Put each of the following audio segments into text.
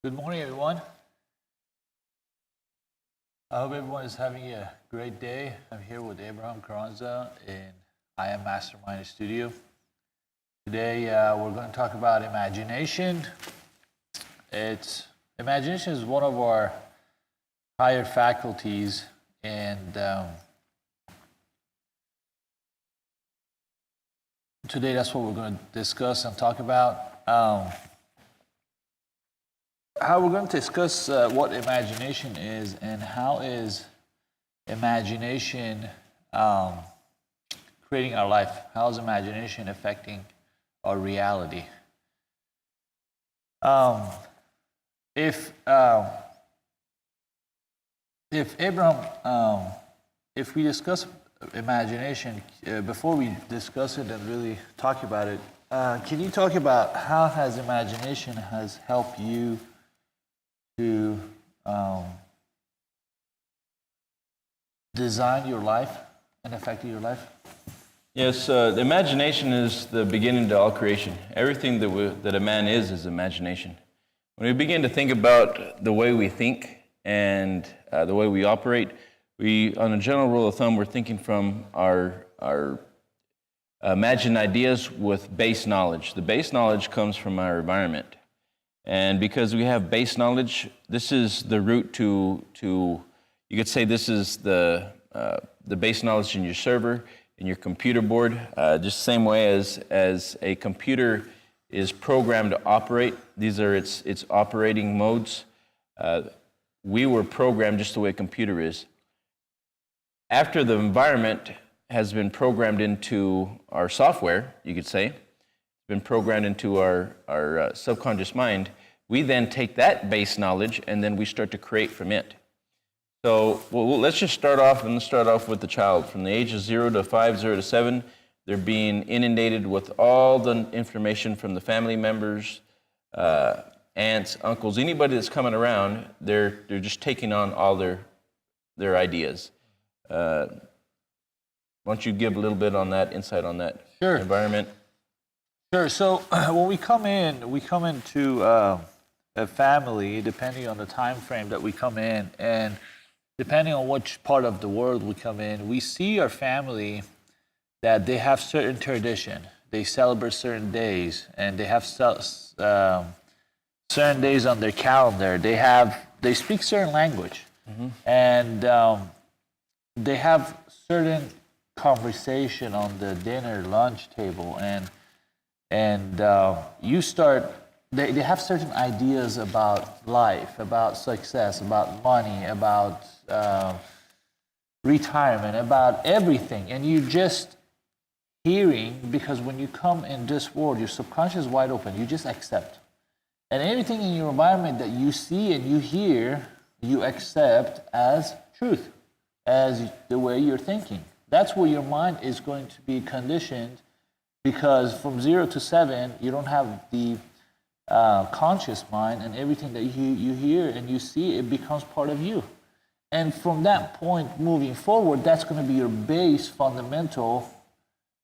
Good morning, everyone. I hope everyone is having a great day. I'm here with Abraham Carranza in I Am Mastermind Studio. Today, we're going to talk about imagination. Imagination is one of our higher faculties, and today that's what we're going to discuss and talk about. How we're going to discuss what imagination is and how is imagination creating our life. How is imagination affecting our reality? If Abraham, if we discuss imagination, before we discuss it and really talk about it, can you talk about how has imagination has helped you to design your life and affect your life? Yes, the imagination is the beginning to all creation. Everything that a man is imagination. When we begin to think about the way we think and the way we operate, on a general rule of thumb, we're thinking from our imagined ideas with base knowledge. The base knowledge comes from our environment. And because we have base knowledge, this is the root to you could say this is the base knowledge in your server, in your computer board, just the same way as a computer is programmed to operate. These are its operating modes. We were programmed just the way a computer is. After the environment has been programmed into our software, you could say, been programmed into our subconscious mind, we then take that base knowledge and then we start to create from it. So let's just start off with the child. From the age of 0 to 5, 0 to 7, they're being inundated with all the information from the family members, aunts, uncles, anybody that's coming around. They're just taking on all their ideas. Why don't you give a little bit on that, insight on that environment? Sure. So when we come into a family, depending on the time frame that we come in, and depending on which part of the world we come in, we see our family that they have certain tradition. They celebrate certain days, and they have certain days on their calendar. They speak certain language, and they have certain conversation on the dinner lunch table, and you start. They have certain ideas about life, about success, about money, about retirement, about everything, and you just hearing, because when you come in this world, your subconscious is wide open. You just accept, and anything in your environment that you see and you hear, you accept as truth, as the way you're thinking. That's where your mind is going to be conditioned. Because from 0 to 7, you don't have the conscious mind, and everything that you hear and you see, it becomes part of you. And from that point moving forward, that's going to be your base, fundamental,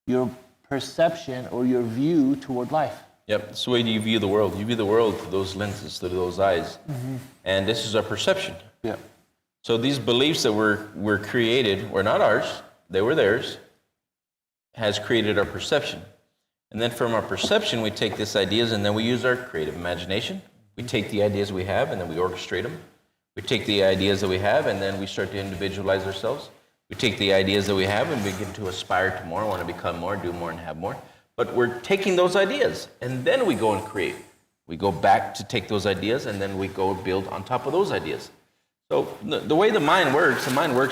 your perception or your view toward life. Yep, that's the way you view the world. You view the world through those lenses, through those eyes. And this is our perception. Yeah. So these beliefs that were created were not ours, they were theirs, has created our perception. And then from our perception, we take these ideas and then we use our creative imagination. We take the ideas we have and then we orchestrate them. We take the ideas that we have and then we start to individualize ourselves. We take the ideas that we have and begin to aspire to more, want to become more, do more, and have more. But we're taking those ideas and then we go and create. We go back to take those ideas and then we go build on top of those ideas. So the way the mind works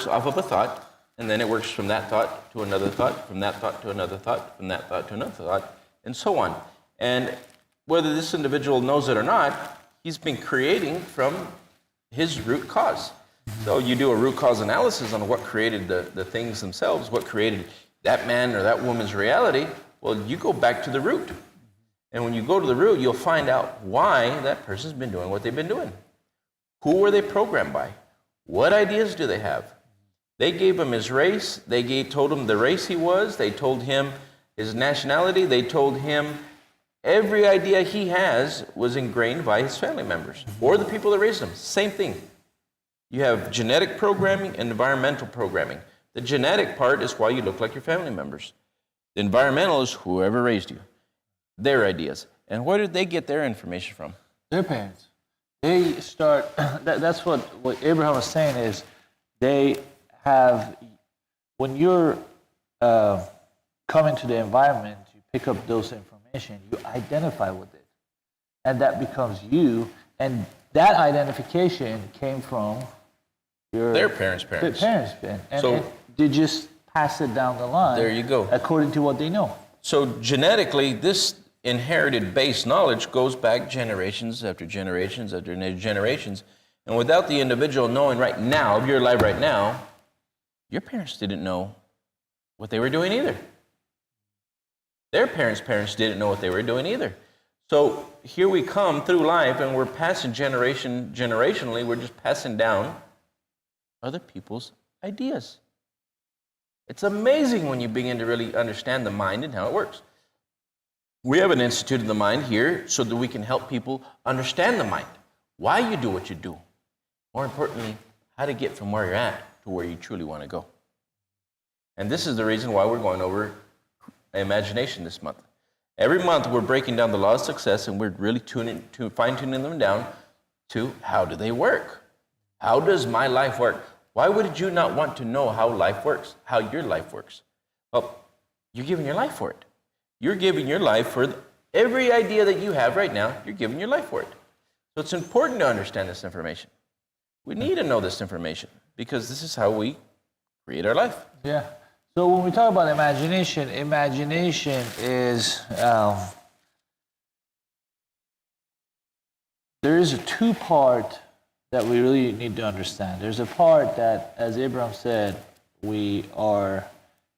off of a thought. And then it works from that thought to another thought, from that thought to another thought, from that thought to another thought, and so on. And whether this individual knows it or not, he's been creating from his root cause. So you do a root cause analysis on what created the things themselves, what created that man or that woman's reality. Well, you go back to the root. And when you go to the root, you'll find out why that person's been doing what they've been doing. Who were they programmed by? What ideas do they have? They gave him his race. They told him the race he was. They told him his nationality. They told him every idea he has was ingrained by his family members or the people that raised him. Same thing. You have genetic programming and environmental programming. The genetic part is why you look like your family members. The environmental is whoever raised you, their ideas. And where did they get their information from? Their parents. They start, that's what Abraham was saying is they have, when you're coming to the environment, you pick up those information, you identify with it. And that becomes you. And that identification came from their parents' parents. Their parents. And they just pass it down the line. There you go. According to what they know. So genetically, this inherited base knowledge goes back generations after generations after generations. And without the individual knowing right now, if you're alive right now, your parents didn't know what they were doing either. Their parents' didn't know what they were doing either. So here we come through life and we're passing generationally, we're just passing down other people's ideas. It's amazing when you begin to really understand the mind and how it works. We have an Institute of the Mind here so that we can help people understand the mind, why you do what you do. More importantly, how to get from where you're at to where you truly want to go. And this is the reason why we're going over imagination this month. Every month we're breaking down the laws of success and we're really fine-tuning them down to how do they work? How does my life work? Why would you not want to know how life works, how your life works? Well, you're giving your life for it. You're giving your life for every idea that you have right now, you're giving your life for it. So it's important to understand this information. We need to know this information because this is how we create our life. Yeah. So when we talk about imagination is, there is a two-part that we really need to understand. There's a part that, as Abraham said, we are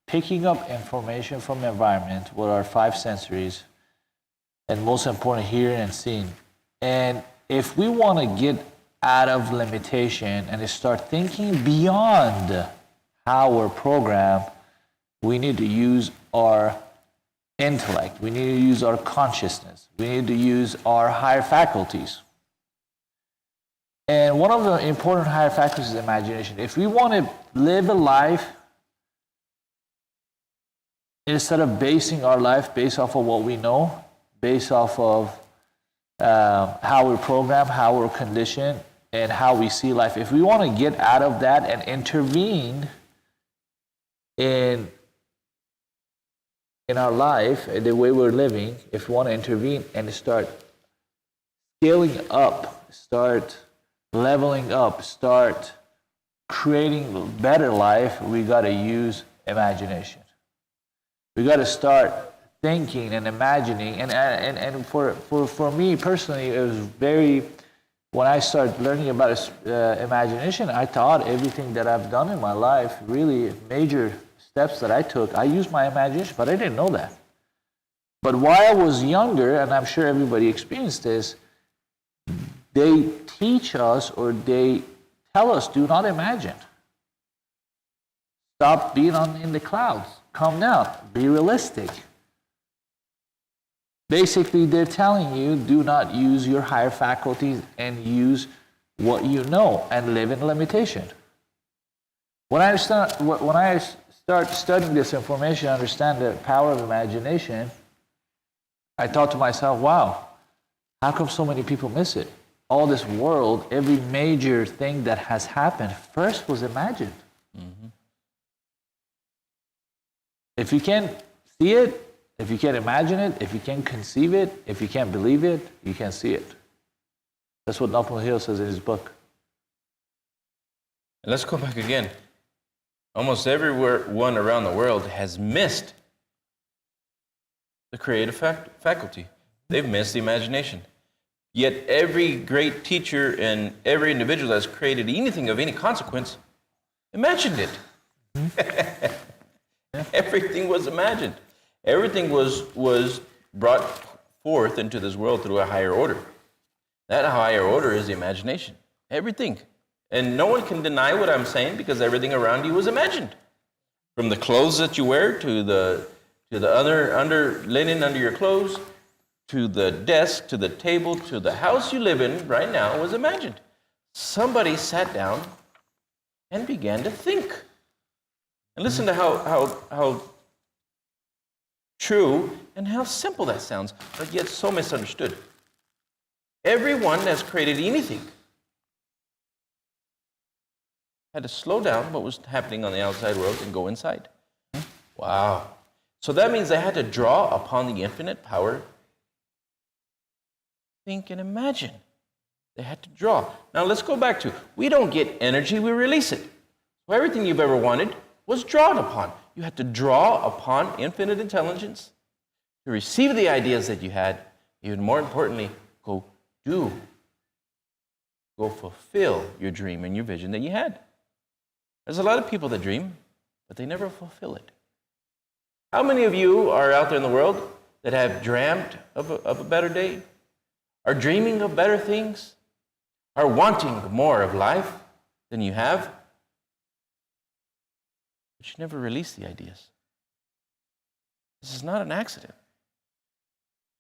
picking up information from the environment with our five sensories, and most important, hearing and seeing. And if we want to get out of limitation and start thinking beyond how we're programmed, we need to use our intellect. We need to use our consciousness. We need to use our higher faculties. And one of the important higher faculties is imagination. If we want to live a life, instead of basing our life based off of what we know, based off of how we're programmed, how we're conditioned, and how we see life, if we want to get out of that and intervene in our life, the way we're living, if we want to intervene and start scaling up, start leveling up, start creating a better life, we got to use imagination. We got to start thinking and imagining. And for me personally, it was very, when I started learning about imagination, I thought everything that I've done in my life, really major steps that I took, I used my imagination, but I didn't know that. But while I was younger, and I'm sure everybody experienced this, they teach us or they tell us, do not imagine. Stop being in the clouds. Calm down. Be realistic. Basically, they're telling you, do not use your higher faculties and use what you know and live in limitation. When I start studying this information, understand the power of imagination, I thought to myself, wow, how come so many people miss it? All this world, every major thing that has happened first was imagined. Mm-hmm. If you can't see it, if you can't imagine it, if you can't conceive it, if you can't believe it, you can't see it. That's what Napoleon Hill says in his book. And let's go back again. Almost everyone around the world has missed the creative faculty. They've missed the imagination. Yet every great teacher and every individual that's created anything of any consequence imagined it. Mm-hmm. Everything was imagined. Everything was brought forth into this world through a higher order. That higher order is the imagination. Everything. And no one can deny what I'm saying because everything around you was imagined. From the clothes that you wear to the other linen under your clothes, to the desk, to the table, to the house you live in right now was imagined. Somebody sat down and began to think. And listen to how true and how simple that sounds, but yet so misunderstood. Everyone that's created anything had to slow down what was happening on the outside world and go inside. Wow. So that means they had to draw upon the infinite power. Think and imagine. They had to draw. Now let's go back to, we don't get energy, we release it. So everything you've ever wanted was drawn upon. You had to draw upon infinite intelligence to receive the ideas that you had. Even more importantly, go do. Go fulfill your dream and your vision that you had. There's a lot of people that dream, but they never fulfill it. How many of you are out there in the world that have dreamt of a better day? Are dreaming of better things? Are wanting more of life than you have? But you never release the ideas. This is not an accident.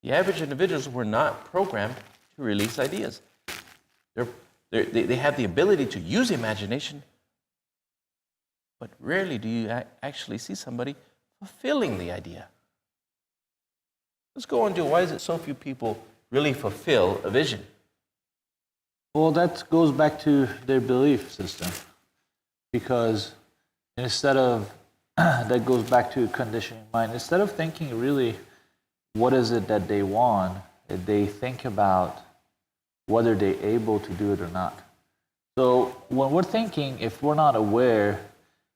The average individuals were not programmed to release ideas. They have the ability to use imagination, but rarely do you actually see somebody fulfilling the idea. Let's go on to why is it so few people really fulfill a vision? Well, that goes back to their belief system. Because instead of, that goes back to conditioning mind. Instead of thinking really what is it that they want, they think about whether they're able to do it or not. So when we're thinking, if we're not aware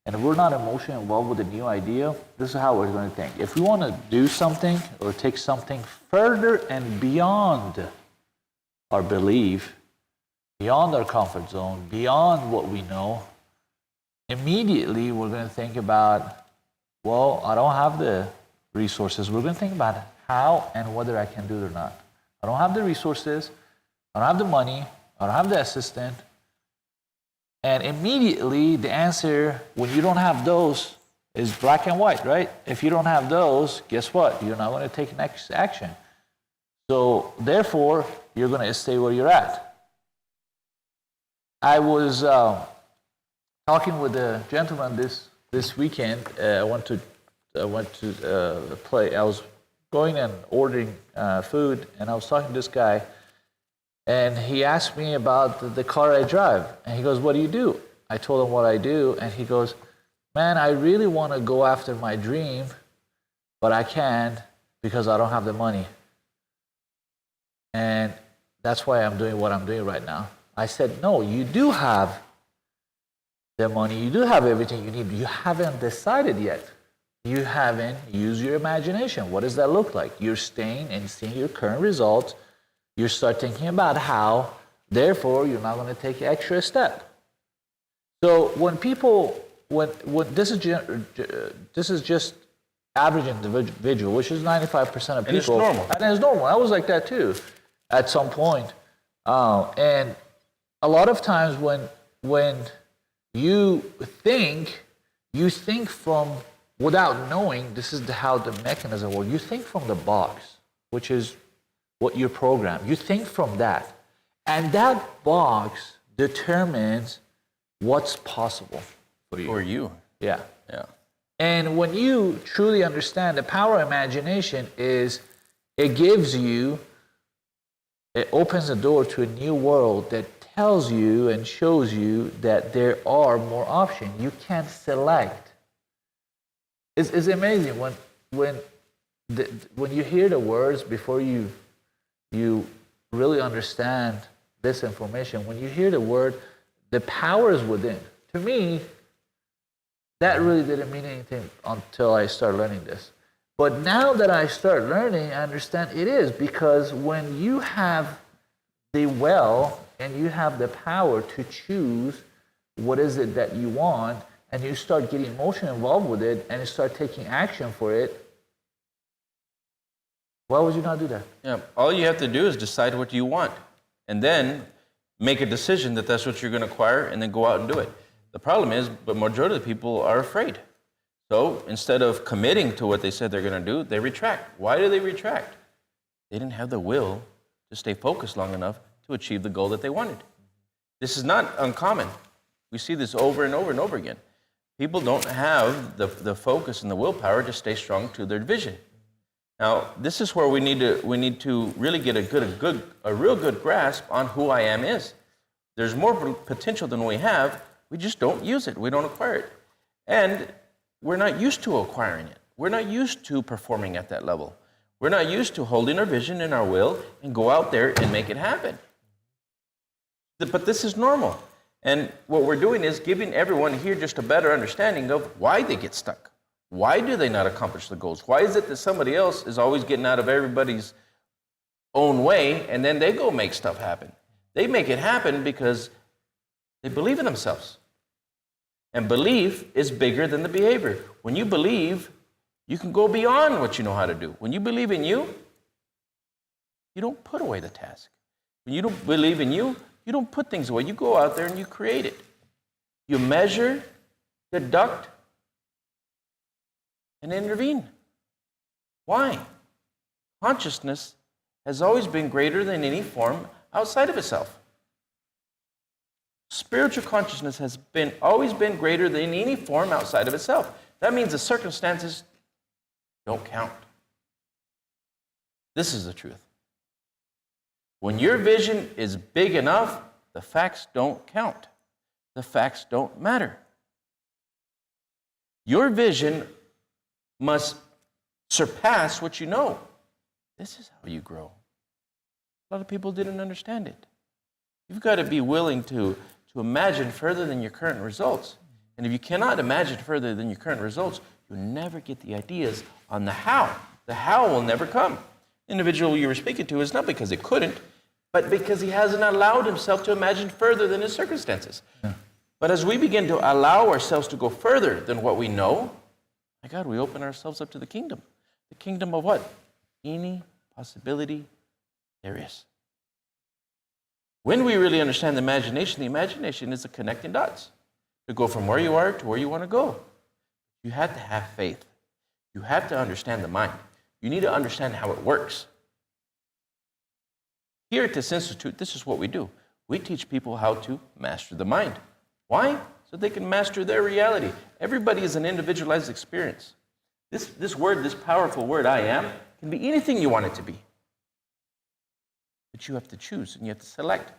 and if we're not emotionally involved with a new idea, this is how we're going to think. If we want to do something or take something further and beyond our belief, beyond our comfort zone, beyond what we know, immediately we're going to think about, well, I don't have the resources. We're going to think about how and whether I can do it or not. I don't have the resources. I don't have the money. I don't have the assistant. And immediately the answer, when you don't have those, is black and white, right? If you don't have those, guess what? You're not going to take next action. So therefore, you're going to stay where you're at. I was talking with a gentleman this weekend. I went to play. I was going and ordering food, and I was talking to this guy. And he asked me about the car I drive. And he goes, what do you do? I told him what I do. And he goes, man, I really want to go after my dream, but I can't because I don't have the money. And that's why I'm doing what I'm doing right now. I said, no, you do have the money. You do have everything you need. You haven't decided yet. You haven't used your imagination. What does that look like? You're staying and seeing your current results. You start thinking about how, therefore, you're not going to take an extra step. So when people, when this is just average individual, which is 95% of people. And it's normal. And it's normal. I was like that too, at some point. And a lot of times when you think from, without knowing, this is how the mechanism works. You think from the box, which is what you're programmed. You think from that. And that box determines what's possible for you. For you. Yeah. Yeah. And when you truly understand the power of imagination is, it gives you, it opens the door to a new world that tells you and shows you that there are more options. You can select. It's amazing when you hear the words before you really understand this information. When you hear the word, the power is within. To me, that really didn't mean anything until I started learning this. But now that I start learning, I understand it is, because when you have the will and you have the power to choose what is it that you want, and you start getting emotion involved with it and you start taking action for it, why would you not do that? Yeah. All you have to do is decide what you want, and then make a decision that that's what you're going to acquire, and then go out and do it. The problem is, but majority of the people are afraid. So instead of committing to what they said they're going to do, they retract. Why do they retract? they didn't have the will to stay focused long enough to achieve the goal that they wanted. This is not uncommon. We see this over and over and over again. People don't have the focus and the willpower to stay strong to their vision. Now, this is where we need to really get a real good grasp on who I am is. There's more potential than we have. We just don't use it. We don't acquire it. And we're not used to acquiring it. We're not used to performing at that level. We're not used to holding our vision and our will and go out there and make it happen. But this is normal. And what we're doing is giving everyone here just a better understanding of why they get stuck. Why do they not accomplish the goals? Why is it that somebody else is always getting out of everybody's own way and then they go make stuff happen? They make it happen because they believe in themselves. And belief is bigger than the behavior. When you believe, you can go beyond what you know how to do. When you believe in you, you don't put away the task. When you don't believe in you, you don't put things away. You go out there and you create it. You measure, deduct, and intervene. Why? Consciousness has always been greater than any form outside of itself. Spiritual consciousness has always been greater than any form outside of itself. That means the circumstances don't count. This is the truth. When your vision is big enough, the facts don't count. The facts don't matter. Your vision must surpass what you know. This is how you grow. A lot of people didn't understand it. You've got to be willing to imagine further than your current results. And if you cannot imagine further than your current results, you'll never get the ideas on the how. The how will never come. The individual you were speaking to is not because he couldn't, but because he hasn't allowed himself to imagine further than his circumstances. Yeah. But as we begin to allow ourselves to go further than what we know, my God, we open ourselves up to the kingdom. The kingdom of what? Any possibility there is. When we really understand the imagination is the connecting dots to go from where you are to where you want to go. You have to have faith. You have to understand the mind. You need to understand how it works. Here at this institute, this is what we do. We teach people how to master the mind. Why? So they can master their reality. Everybody is an individualized experience. This word, this powerful word, I am, can be anything you want it to be. But you have to choose and you have to select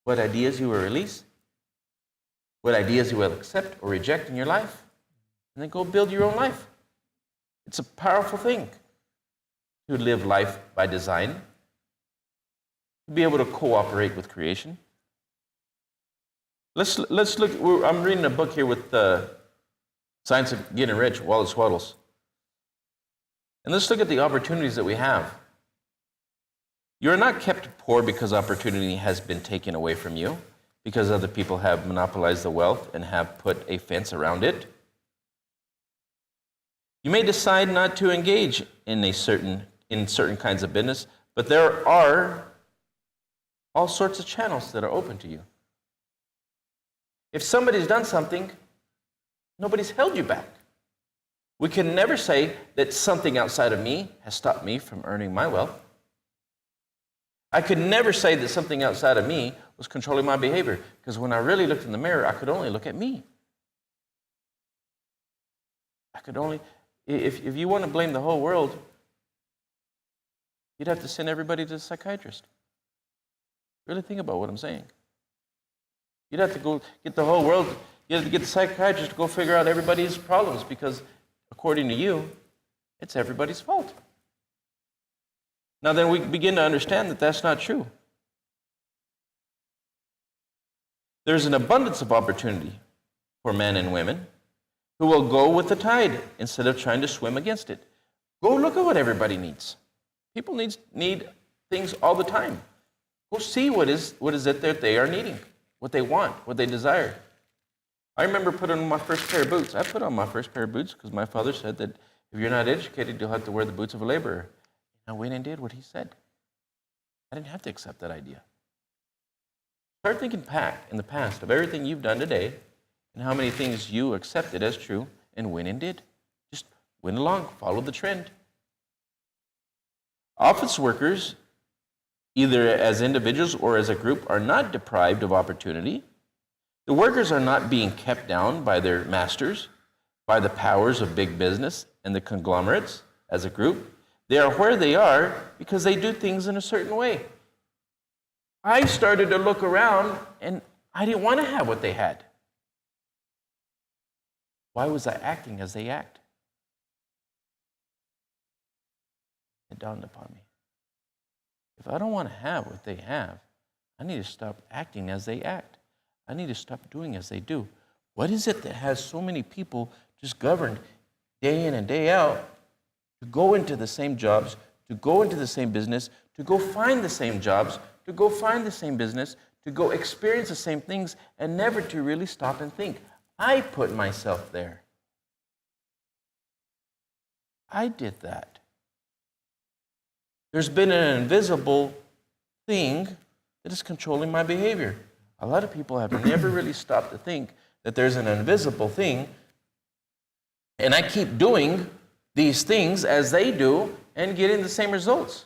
what ideas you will release, what ideas you will accept or reject in your life, and then go build your own life. It's a powerful thing to live life by design, to be able to cooperate with creation. Let's look. I'm reading a book here with Science of Getting Rich, Wallace Wattles. And let's look at the opportunities that we have. You're not kept poor because opportunity has been taken away from you, because other people have monopolized the wealth and have put a fence around it. You may decide not to engage in certain kinds of business, but there are all sorts of channels that are open to you. If somebody's done something, nobody's held you back. We can never say that something outside of me has stopped me from earning my wealth. I could never say that something outside of me was controlling my behavior, because when I really looked in the mirror, I could only look at me. I could only, if you want to blame the whole world, you'd have to send everybody to the psychiatrist. Really think about what I'm saying. You'd have to go get the whole world, you have to get the psychiatrist to go figure out everybody's problems, because according to you, it's everybody's fault. Now then we begin to understand that that's not true. There's an abundance of opportunity for men and women who will go with the tide instead of trying to swim against it. Go look at what everybody needs. People need things all the time. Go see what is it that they are needing, what they want, what they desire. I remember putting on my first pair of boots. I put on my first pair of boots because my father said that if you're not educated, you'll have to wear the boots of a laborer. I went and did what he said. I didn't have to accept that idea. Start thinking back in the past of everything you've done today and how many things you accepted as true and went and did. Just went along, followed the trend. Office workers, either as individuals or as a group, are not deprived of opportunity. The workers are not being kept down by their masters, by the powers of big business and the conglomerates as a group. They are where they are because they do things in a certain way. I started to look around and I didn't want to have what they had. Why was I acting as they act? It dawned upon me. If I don't want to have what they have, I need to stop acting as they act. I need to stop doing as they do. What is it that has so many people just governed day in and day out to go into the same jobs, to go into the same business, to go find the same jobs, to go find the same business, to go experience the same things, and never to really stop and think? I put myself there. I did that. There's been an invisible thing that is controlling my behavior. A lot of people have never really stopped to think that there's an invisible thing, and I keep doing these things as they do and getting the same results.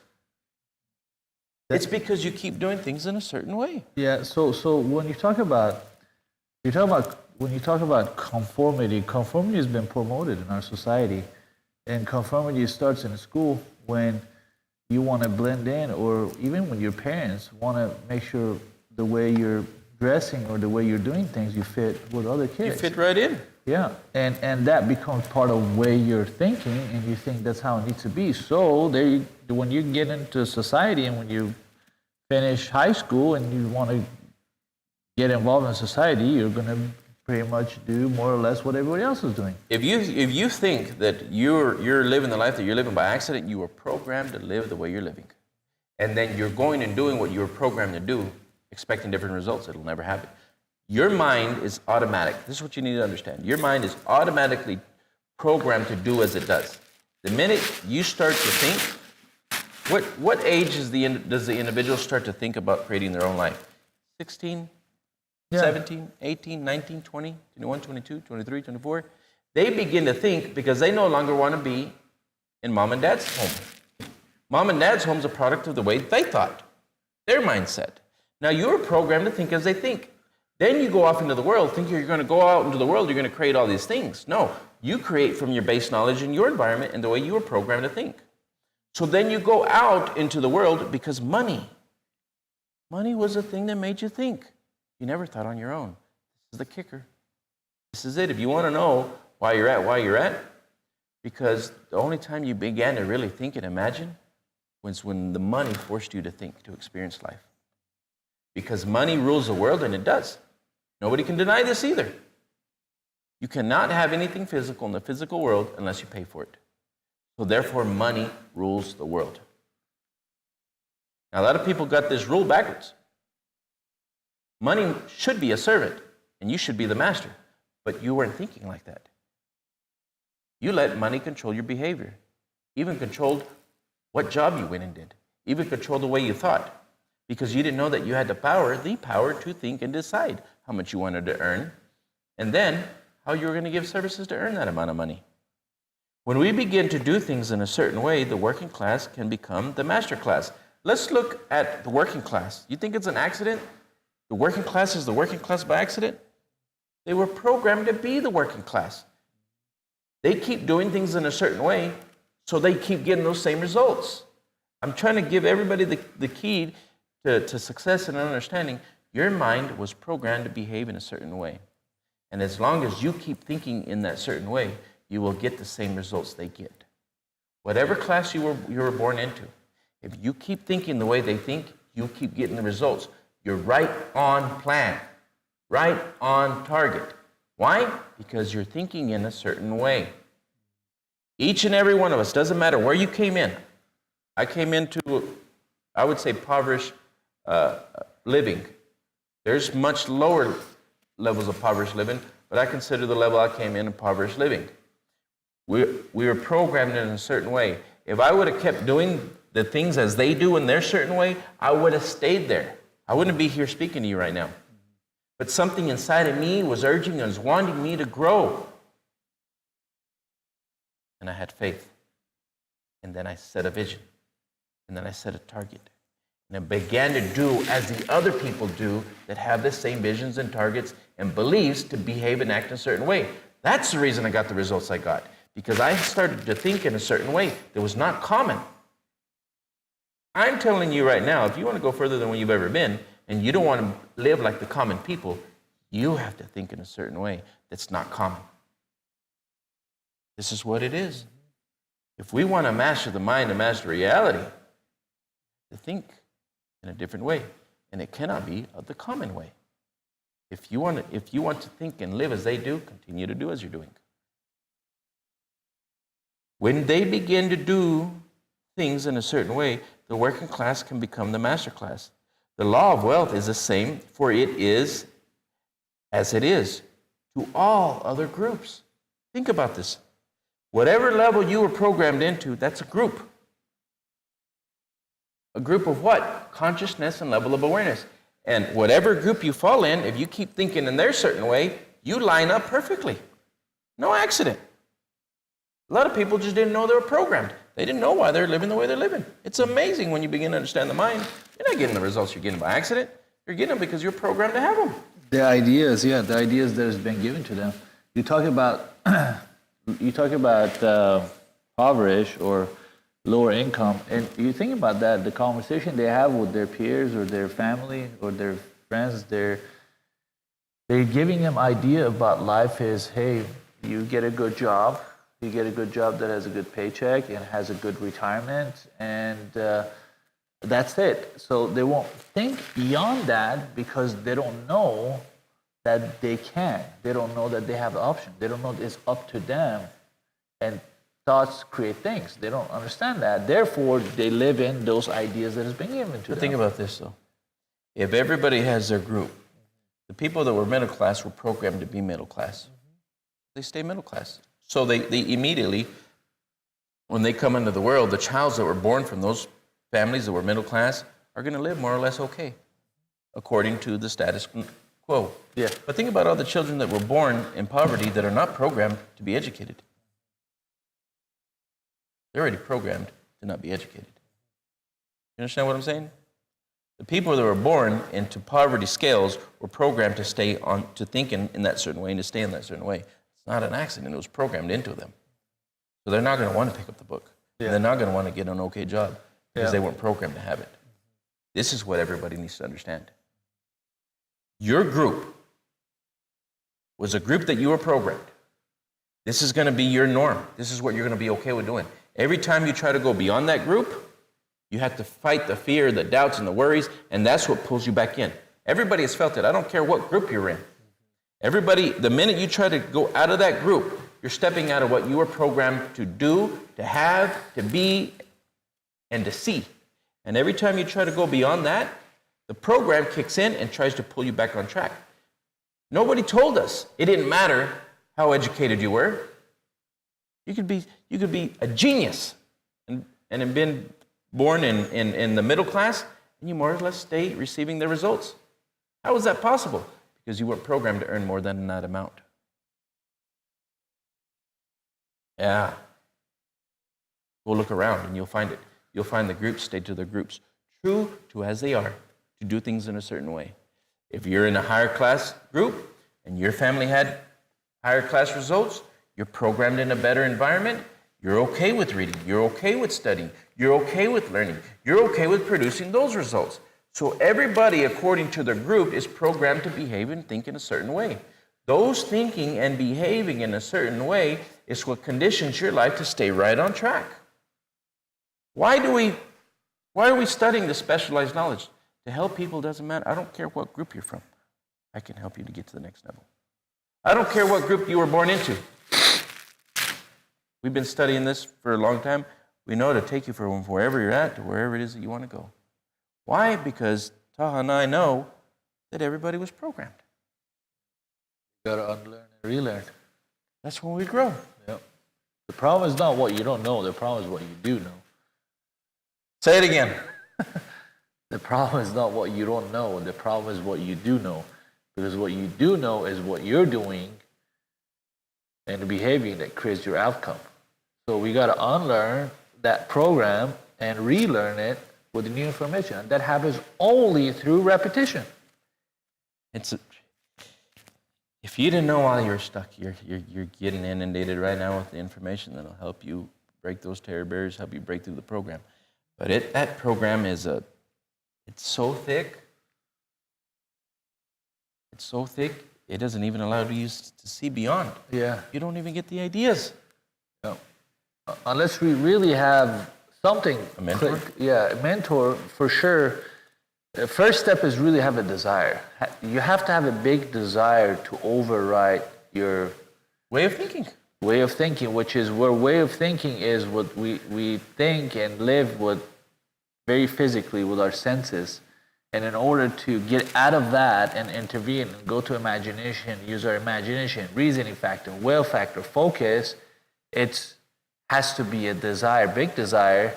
It's because you keep doing things in a certain way. Yeah. So when you talk about conformity, conformity has been promoted in our society, and conformity starts in school when you want to blend in, or even when your parents want to make sure the way you're dressing or the way you're doing things, you fit with other kids. You fit right in. Yeah, and that becomes part of the way you're thinking, and you think that's how it needs to be. So when you get into society and when you finish high school and you want to get involved in society, you're going to pretty much do more or less what everybody else is doing. If you think that you're living the life that you're living by accident, you were programmed to live the way you're living. And then you're going and doing what you were programmed to do, expecting different results. It'll never happen. Your mind is automatic. This is what you need to understand. Your mind is automatically programmed to do as it does. The minute you start to think, what age does the individual start to think about creating their own life? 16? Yeah. 17, 18, 19, 20, 21, 22, 23, 24. They begin to think because they no longer want to be in mom and dad's home. Mom and dad's home is a product of the way they thought, their mindset. Now you're programmed to think as they think. Then you go off into the world thinking you're going to go out into the world, you're going to create all these things. No, you create from your base knowledge in your environment and the way you were programmed to think. So then you go out into the world because money was the thing that made you think. You never thought on your own. This is the kicker. This is it. If you want to know why you're at, because the only time you began to really think and imagine was when the money forced you to think, to experience life. Because money rules the world, and it does. Nobody can deny this either. You cannot have anything physical in the physical world unless you pay for it. So therefore, money rules the world. Now, a lot of people got this rule backwards. Money should be a servant, and you should be the master. But you weren't thinking like that. You let money control your behavior, even controlled what job you went and did, even controlled the way you thought, because you didn't know that you had the power to think and decide how much you wanted to earn, and then how you were going to give services to earn that amount of money. When we begin to do things in a certain way, the working class can become the master class. Let's look at the working class. You think it's an accident? The working class is the working class by accident? They were programmed to be the working class. They keep doing things in a certain way, so they keep getting those same results. I'm trying to give everybody the key to success and understanding. Your mind was programmed to behave in a certain way. And as long as you keep thinking in that certain way, you will get the same results they get. Whatever class you were born into, if you keep thinking the way they think, you'll keep getting the results. You're right on plan, right on target. Why? Because you're thinking in a certain way. Each and every one of us, doesn't matter where you came in. I came into, I would say, impoverished living. There's much lower levels of impoverished living, but I consider the level I came in impoverished living. We were programmed in a certain way. If I would have kept doing the things as they do in their certain way, I would have stayed there. I wouldn't be here speaking to you right now. But something inside of me was urging and was wanting me to grow. And I had faith. And then I set a vision. And then I set a target. And I began to do as the other people do that have the same visions and targets and beliefs to behave and act in a certain way. That's the reason I got the results I got. Because I started to think in a certain way that was not common. I'm telling you right now, if you want to go further than where you've ever been, and you don't want to live like the common people, you have to think in a certain way that's not common. This is what it is. If we want to master the mind and master reality, to think in a different way, and it cannot be of the common way. If you want to think and live as they do, continue to do as you're doing. When they begin to do things in a certain way, the working class can become the master class. The law of wealth is the same, for it is as it is to all other groups. Think about this. Whatever level you were programmed into, that's a group. A group of what? Consciousness and level of awareness. And whatever group you fall in, if you keep thinking in their certain way, you line up perfectly. No accident. A lot of people just didn't know they were programmed. They didn't know why they're living the way they're living. It's amazing when you begin to understand the mind. You're not getting the results you're getting by accident. You're getting them because you're programmed to have them. The ideas that has been given to them. You talk about impoverished or lower income, and you think about that, the conversation they have with their peers or their family or their friends, they're giving them idea about life is, hey, you get a good job, that has a good paycheck and has a good retirement, and that's it. So they won't think beyond that because they don't know that they can. They don't know that they have the option. They don't know it's up to them. And thoughts create things. They don't understand that. Therefore, they live in those ideas that has been given to them. Think about this, though. If everybody has their group, the people that were middle class were programmed to be middle class. They stay middle class. So they immediately, when they come into the world, the childs that were born from those families that were middle class are going to live more or less okay, according to the status quo. Yeah. But think about all the children that were born in poverty that are not programmed to be educated. They're already programmed to not be educated. You understand what I'm saying? The people that were born into poverty scales were programmed to stay on, to think in that certain way and to stay in that certain way. It's not an accident. It was programmed into them. So they're not going to want to pick up the book. Yeah. They're not going to want to get an okay job because they weren't programmed to have it. This is what everybody needs to understand. Your group was a group that you were programmed. This is going to be your norm. This is what you're going to be okay with doing. Every time you try to go beyond that group, you have to fight the fear, the doubts, and the worries, and that's what pulls you back in. Everybody has felt it. I don't care what group you're in. Everybody, the minute you try to go out of that group, you're stepping out of what you were programmed to do, to have, to be, and to see. And every time you try to go beyond that, the program kicks in and tries to pull you back on track. Nobody told us it didn't matter how educated you were. You could be a genius and have been born in the middle class, and you more or less stay receiving the results. How is that possible? Because you weren't programmed to earn more than that amount. Yeah. Go look around and you'll find it. You'll find the groups stay to their groups, true to as they are, to do things in a certain way. If you're in a higher class group and your family had higher class results, you're programmed in a better environment, you're okay with reading, you're okay with studying, you're okay with learning, you're okay with producing those results. So everybody, according to their group, is programmed to behave and think in a certain way. Those thinking and behaving in a certain way is what conditions your life to stay right on track. Why are we studying this specialized knowledge? To help people doesn't matter. I don't care what group you're from. I can help you to get to the next level. I don't care what group you were born into. We've been studying this for a long time. We know to take you from wherever you're at to wherever it is that you want to go. Why? Because Taha and I know that everybody was programmed. You got to unlearn and relearn. That's when we grow. Yep. The problem is not what you don't know. The problem is what you do know. Say it again. The problem is not what you don't know. The problem is what you do know. Because what you do know is what you're doing and the behavior that creates your outcome. So we got to unlearn that program and relearn it with the new information. And that happens only through repetition. If you didn't know while you're stuck, you're getting inundated right now with the information that'll help you break those terror barriers, help you break through the program. But that program it's so thick. It's so thick, it doesn't even allow you to see beyond. Yeah. You don't even get the ideas. No. Unless we really have something. A mentor? A mentor for sure. The first step is really have a desire. You have to have a big desire to override your Way of thinking. Which is where way of thinking is what we think and live with very physically with our senses. And in order to get out of that and intervene and go to imagination, use our imagination, reasoning factor, will factor, focus, it has to be a desire, big desire.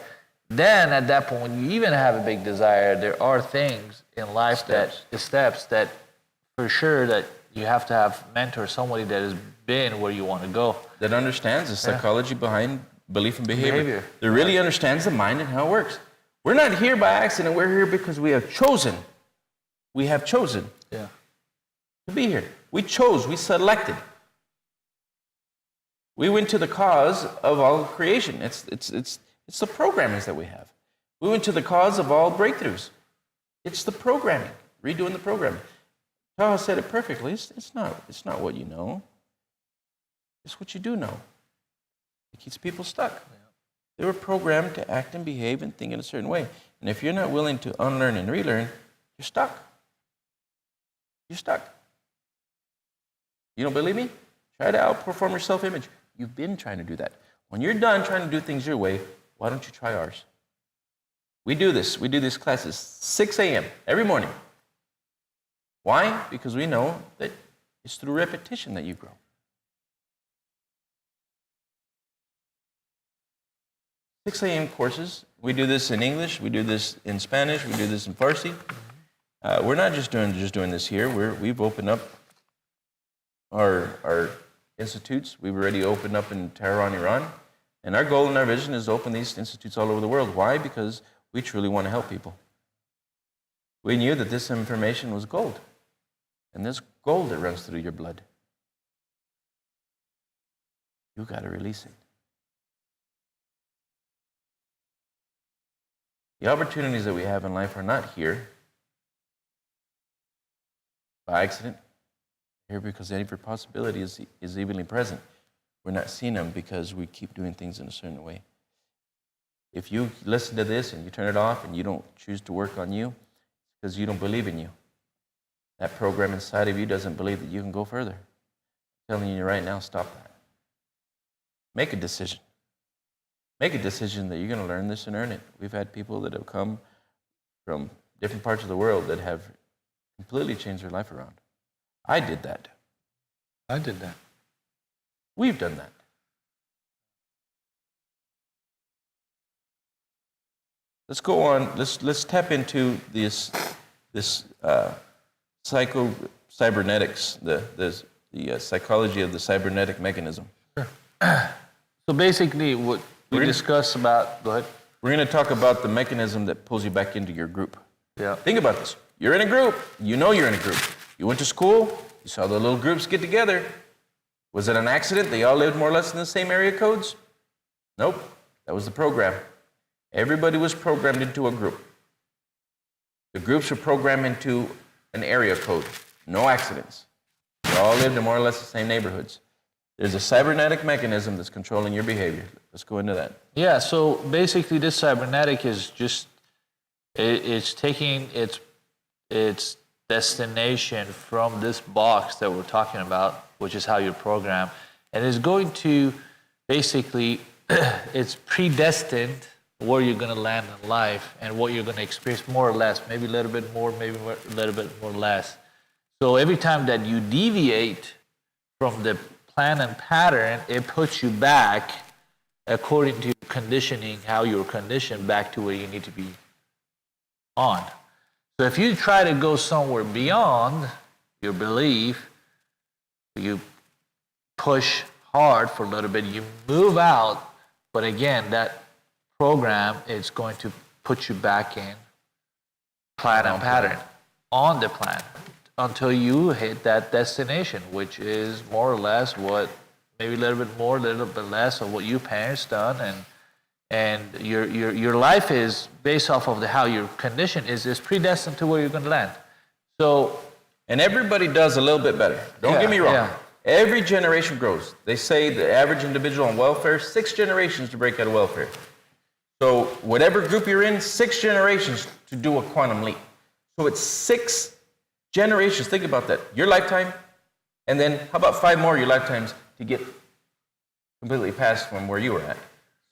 Then at that point, when you even have a big desire, there are things in life steps that for sure that you have to have mentor, somebody that has been where you want to go. That understands the psychology behind belief and behavior. That really understands the mind and how it works. We're not here by accident. We're here because we have chosen. We have chosen to be here. We chose. We selected. We went to the cause of all creation. It's the programmings that we have. We went to the cause of all breakthroughs. It's the programming. Redoing the programming. Taha said it perfectly. It's not what you know. It's what you do know. It keeps people stuck. They were programmed to act and behave and think in a certain way. And if you're not willing to unlearn and relearn, you're stuck. You're stuck. You don't believe me? Try to outperform your self-image. You've been trying to do that. When you're done trying to do things your way, why don't you try ours? We do this. We do these classes 6 a.m. every morning. Why? Because we know that it's through repetition that you grow. 6 a.m. courses. We do this in English. We do this in Spanish. We do this in Farsi. We're not just doing this here. We've opened up our institutes. We've already opened up in Tehran, Iran. And our goal and our vision is to open these institutes all over the world. Why? Because we truly want to help people. We knew that this information was gold. And there's gold that runs through your blood. You got to release it. The opportunities that we have in life are not here by accident. Here because every possibility is evenly present. We're not seeing them because we keep doing things in a certain way. If you listen to this and you turn it off and you don't choose to work on you, it's because you don't believe in you. That program inside of you doesn't believe that you can go further. I'm telling you right now, stop that. Make a decision. Make a decision that you're going to learn this and earn it. We've had people that have come from different parts of the world that have completely changed their life around. I did that. We've done that. Let's go on. Let's tap into this cybernetics, the psychology of the cybernetic mechanism. Sure. So basically, what we discussed about. Go ahead. We're going to talk about the mechanism that pulls you back into your group. Yeah. Think about this. You're in a group. You know you're in a group. You went to school. You saw the little groups get together. Was it an accident? They all lived more or less in the same area codes? Nope. That was the program. Everybody was programmed into a group. The groups were programmed into an area code. No accidents. They all lived in more or less the same neighborhoods. There's a cybernetic mechanism that's controlling your behavior. Let's go into that. Yeah, so basically this cybernetic is just, it's taking its destination from this box that we're talking about, which is how you're programmed, and is going to basically, it's predestined where you're going to land in life and what you're going to experience more or less, maybe a little bit more, maybe a little bit more less. So every time that you deviate from the plan and pattern, it puts you back according to conditioning, how you're conditioned back to where you need to be on. So if you try to go somewhere beyond your belief, you push hard for a little bit, you move out, but again, that program is going to put you back in plan and pattern on the plan until you hit that destination, which is more or less what, maybe a little bit more, a little bit less of what your parents done, and your life is based off of how your condition is predestined to where you're going to land. So, and everybody does a little bit better. Don't get me wrong. Yeah. Every generation grows. They say the average individual on welfare, 6 generations to break out of welfare. So whatever group you're in, 6 generations to do a quantum leap. So it's 6 generations. Think about that. Your lifetime, and then how about 5 more your lifetimes to get completely past from where you were at.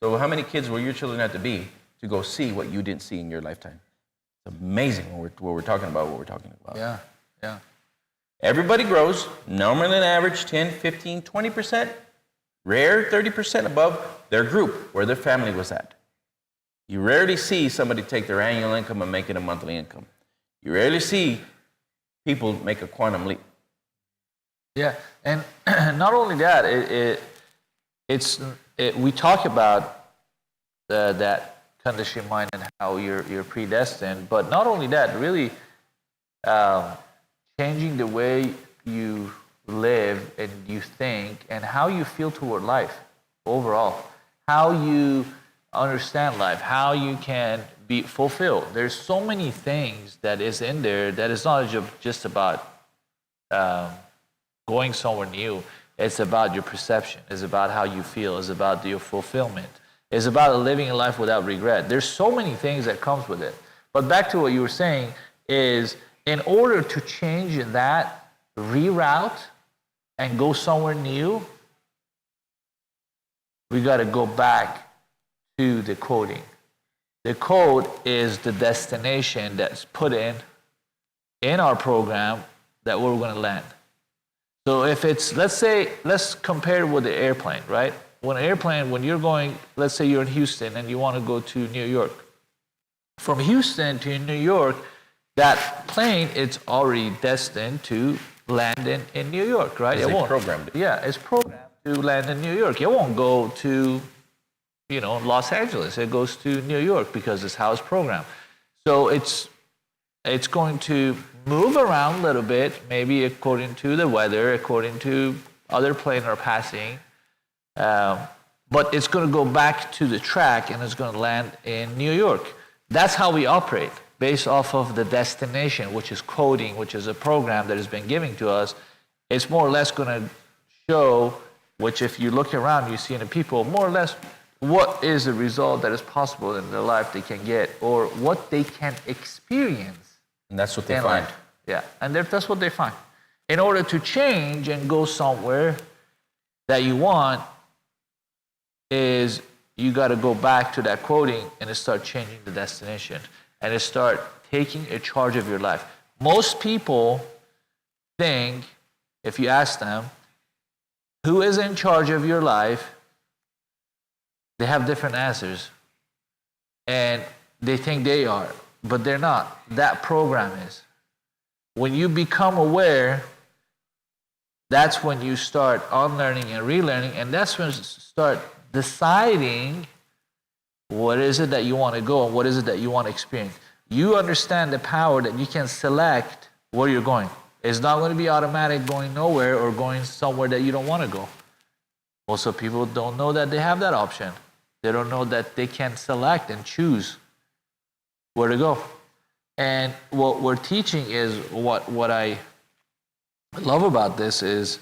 So how many kids will your children have to be to go see what you didn't see in your lifetime? It's amazing what we're talking about, yeah, yeah. Everybody grows, normally an average 10, 15, 20%, rare 30% above their group, where their family was at. You rarely see somebody take their annual income and make it a monthly income. You rarely see people make a quantum leap. Yeah, and not only that, we talk about that conditioned mind and how you're predestined, but not only that, really changing the way you live and you think and how you feel toward life overall, how you understand life, how you can be fulfilled. There's so many things that is in there that is not just about going somewhere new. It's about your perception. It's about how you feel. It's about your fulfillment. It's about living a life without regret. There's so many things that comes with it. But back to what you were saying is, in order to change that, reroute, and go somewhere new, we got to go back to the coding. The code is the destination that's put in our program that we're going to land. So if it's, let's compare it with the airplane, right? When you're going, let's say you're in Houston and you want to go to New York. From Houston to New York, that plane, it's already destined to land in New York, right? It's programmed. Yeah, it's programmed to land in New York. It won't go to, Los Angeles. It goes to New York because it's how it's programmed. So it's going to move around a little bit, maybe according to the weather, according to other planes are passing. But it's going to go back to the track and it's going to land in New York. That's how we operate, based off of the destination, which is coding, which is a program that has been given to us. It's more or less going to show, which if you look around, you see in the people, more or less what is the result that is possible in their life they can get, or what they can experience. And that's what they find. Life. Yeah, and that's what they find. In order to change and go somewhere that you want, is you got to go back to that quoting and start changing the destination and start taking a charge of your life. Most people think, if you ask them, who is in charge of your life, they have different answers. And they think they are, but they're not. That program is. When you become aware, that's when you start unlearning and relearning, and that's when you start deciding what is it that you want to go and what is it that you want to experience. You understand the power that you can select where you're going. It's not going to be automatic going nowhere or going somewhere that you don't want to go. Most of people don't know that they have that option. They don't know that they can select and choose where to go. And what we're teaching is what I love about this is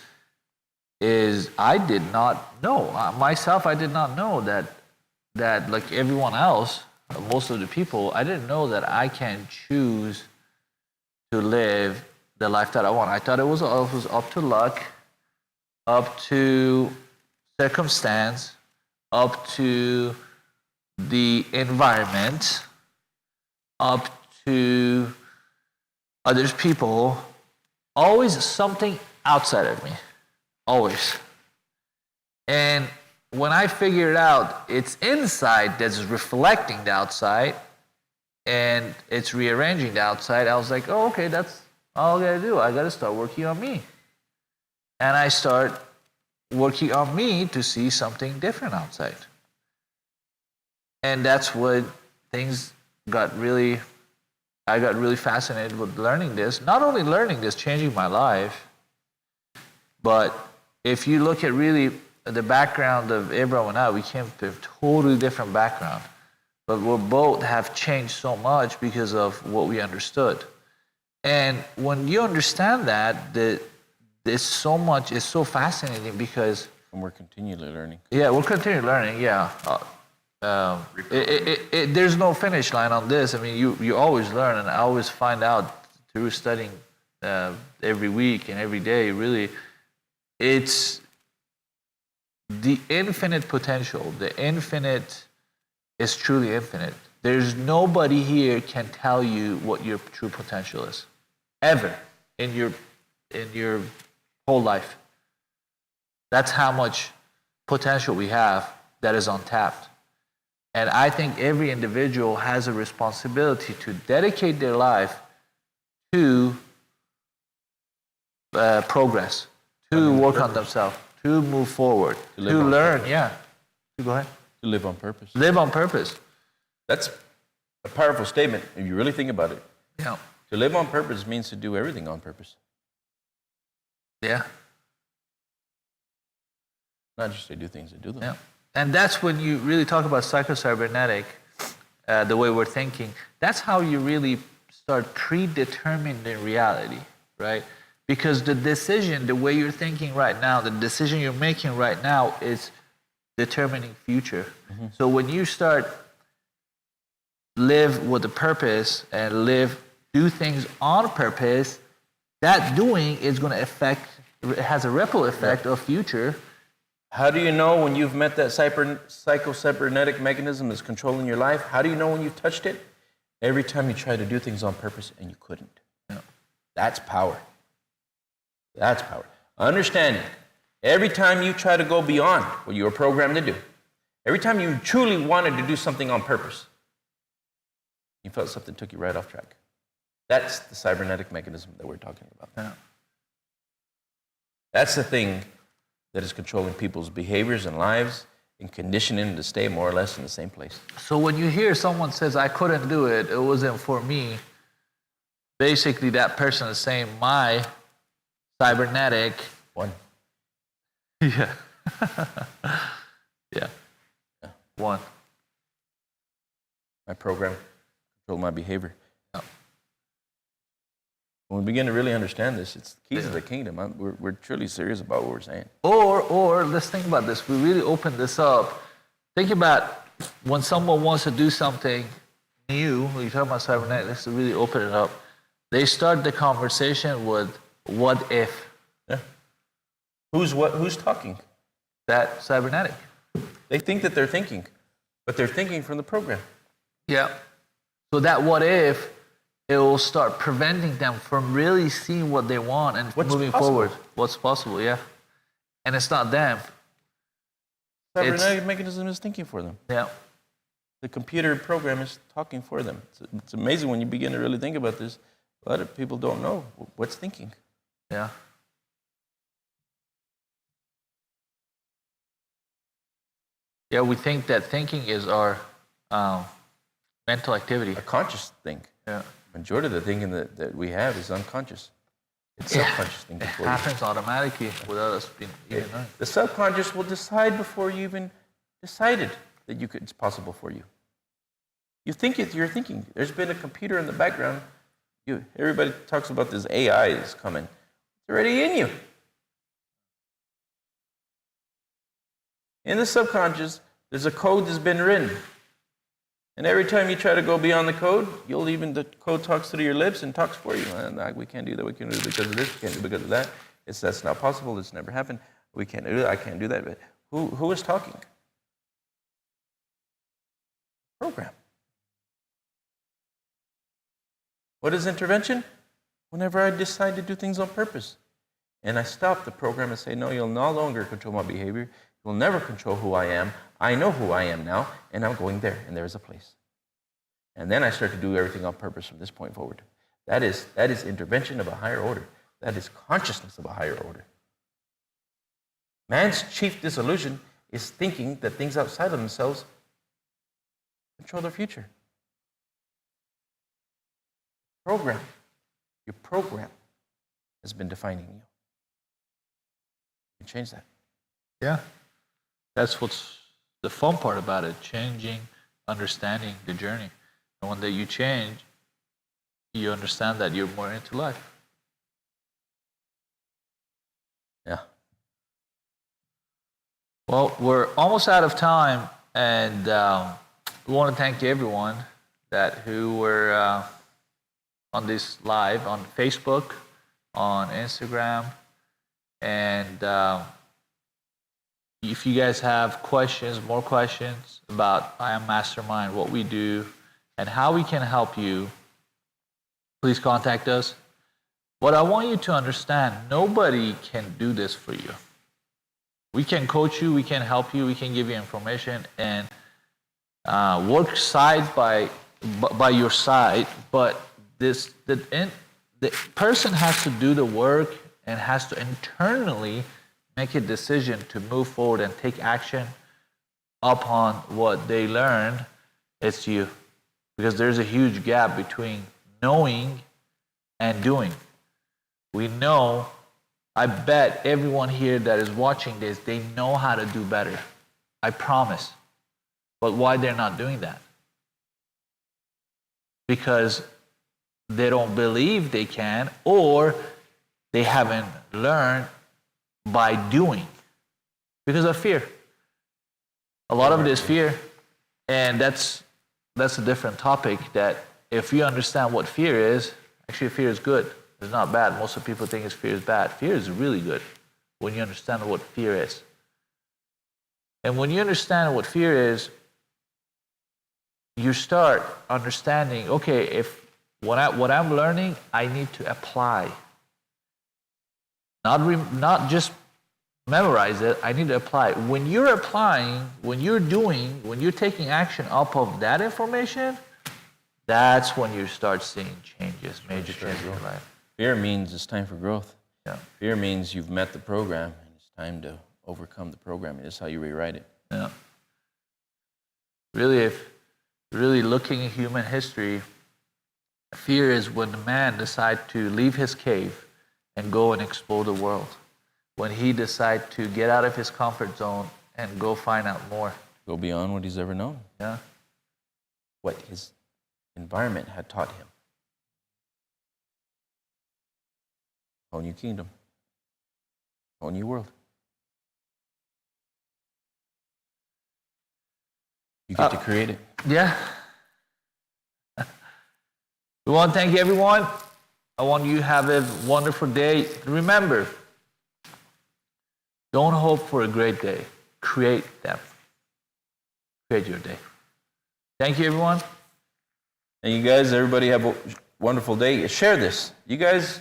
I did not know. Myself, I did not know that like everyone else, most of the people, I didn't know that I can choose to live the life that I want. I thought it was up to luck, up to circumstance, up to the environment, up to others people, always something outside of me, always. And when I figured out it's inside that's reflecting the outside and it's rearranging the outside, I was like, oh, okay, that's all I gotta do. I gotta start working on me. And I start working on me to see something different outside. And that's what things got really, I got really fascinated with learning this. Not only learning this, changing my life, but if you look at really the background of Abraham and I, we came from a totally different background. But we both have changed so much because of what we understood. And when you understand that, there's so much, it's so fascinating because... And we're continually learning. Yeah, we'll continue learning, yeah. There's no finish line on this. I mean, you always learn, and I always find out through studying every week and every day, really, it's the infinite potential. The infinite is truly infinite. There's nobody here can tell you what your true potential is, ever, in your whole life. That's how much potential we have that is untapped. And I think every individual has a responsibility to dedicate their life to progress, to work on themselves, to move forward, to learn. Yeah. Go ahead. To live on purpose. Live on purpose. That's a powerful statement if you really think about it. Yeah. To live on purpose means to do everything on purpose. Yeah. Not just to do things, to do them. Yeah. And that's when you really talk about psychocybernetic, the way we're thinking. That's how you really start predetermining reality, right? Because the decision, the way you're thinking right now, the decision you're making right now is determining future. Mm-hmm. So when you start live with a purpose and do things on purpose, that doing is going to it has a ripple effect of future. How do you know when you've met that psychocybernetic mechanism that's controlling your life? How do you know when you've touched it? Every time you try to do things on purpose and you couldn't. Yeah. That's power. That's power. Understanding. Every time you try to go beyond what you were programmed to do, every time you truly wanted to do something on purpose, you felt something took you right off track. That's the cybernetic mechanism that we're talking about. Yeah. That's the thing that is controlling people's behaviors and lives and conditioning them to stay more or less in the same place. So when you hear someone says, I couldn't do it, it wasn't for me, basically that person is saying, my cybernetic... One. Yeah. Yeah. One. My program control my behavior. Yeah. When we begin to really understand this, it's the keys of the kingdom. We're truly serious about what we're saying. Or let's think about this. We really open this up. Think about when someone wants to do something new. When you talk about cybernetic, let's really open it up. They start the conversation with, what if? Yeah. Who's talking? That cybernetic. They think that they're thinking, but they're thinking from the program. Yeah. So that what if, it will start preventing them from really seeing what they want and moving forward. What's possible, yeah. And it's not them. Cybernetic mechanism is thinking for them. Yeah. The computer program is talking for them. It's amazing when you begin to really think about this. A lot of people don't know what's thinking. Yeah. Yeah, we think that thinking is our mental activity. A conscious thing. Yeah. Majority of the thinking that we have is unconscious. It's subconscious thinking for you. It happens automatically without us even knowing. The subconscious will decide before you even decided that it's possible for you. You think it, you're thinking. There's been a computer in the background. Everybody talks about this AI is coming. It's already in you. In the subconscious, there's a code that's been written. And every time you try to go beyond the code, the code talks through your lips and talks for you. And we can't do that. We can't do it because of this. We can't do it because of that. That's not possible. It's never happened. We can't do that. I can't do that. But who is talking? Program. What is intervention? Whenever I decide to do things on purpose. And I stop the program and say, no, you'll no longer control my behavior. You'll never control who I am. I know who I am now, and I'm going there, and there is a place. And then I start to do everything on purpose from this point forward. That is intervention of a higher order. That is consciousness of a higher order. Man's chief disillusion is thinking that things outside of themselves control their future. Program. Your program has been defining you. You can change that. Yeah. That's what's the fun part about it, changing, understanding the journey. And when that you change, you understand that you're more into life. Yeah. Well, we're almost out of time, and we want to thank everyone who were on this live on Facebook, on Instagram, and if you guys have questions, more questions about I Am Mastermind, what we do, and how we can help you, please contact us. What I want you to understand, nobody can do this for you. We can coach you, we can help you, we can give you information, and work side by your side, but the person has to do the work and has to internally make a decision to move forward and take action upon what they learned. It's you. Because there's a huge gap between knowing and doing. We know, I bet everyone here that is watching this, they know how to do better. I promise. But why they're not doing that? Because they don't believe they can, or they haven't learned by doing because of fear. A lot of it is fear, and that's a different topic. That if you understand what fear is, actually fear is good. It's not bad. Most of the people think fear is bad. Fear is really good when you understand what fear is. And when you understand what fear is, you start understanding, okay, if what I'm learning, I need to apply. Not just memorize it, I need to apply. When you're applying, when you're doing, when you're taking action off of that information, that's when you start seeing changes, major changes in your life. Fear means it's time for growth. Yeah. Fear means you've met the program and it's time to overcome the program. And it's how you rewrite it. Yeah. Really, if really looking at human history, fear is when a man decides to leave his cave and go and explore the world. When he decides to get out of his comfort zone and go find out more. Go beyond what he's ever known. Yeah. What his environment had taught him. Whole new kingdom. Whole new world. You get to create it. Yeah. We want to thank everyone. I want you to have a wonderful day. Remember, don't hope for a great day. Create them. Create your day. Thank you, everyone. And you guys, everybody have a wonderful day. Share this. You guys,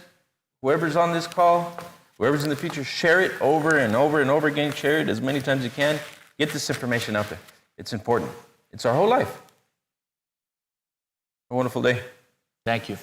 whoever's on this call, whoever's in the future, share it over and over and over again. Share it as many times as you can. Get this information out there. It's important. It's our whole life. A wonderful day. Thank you.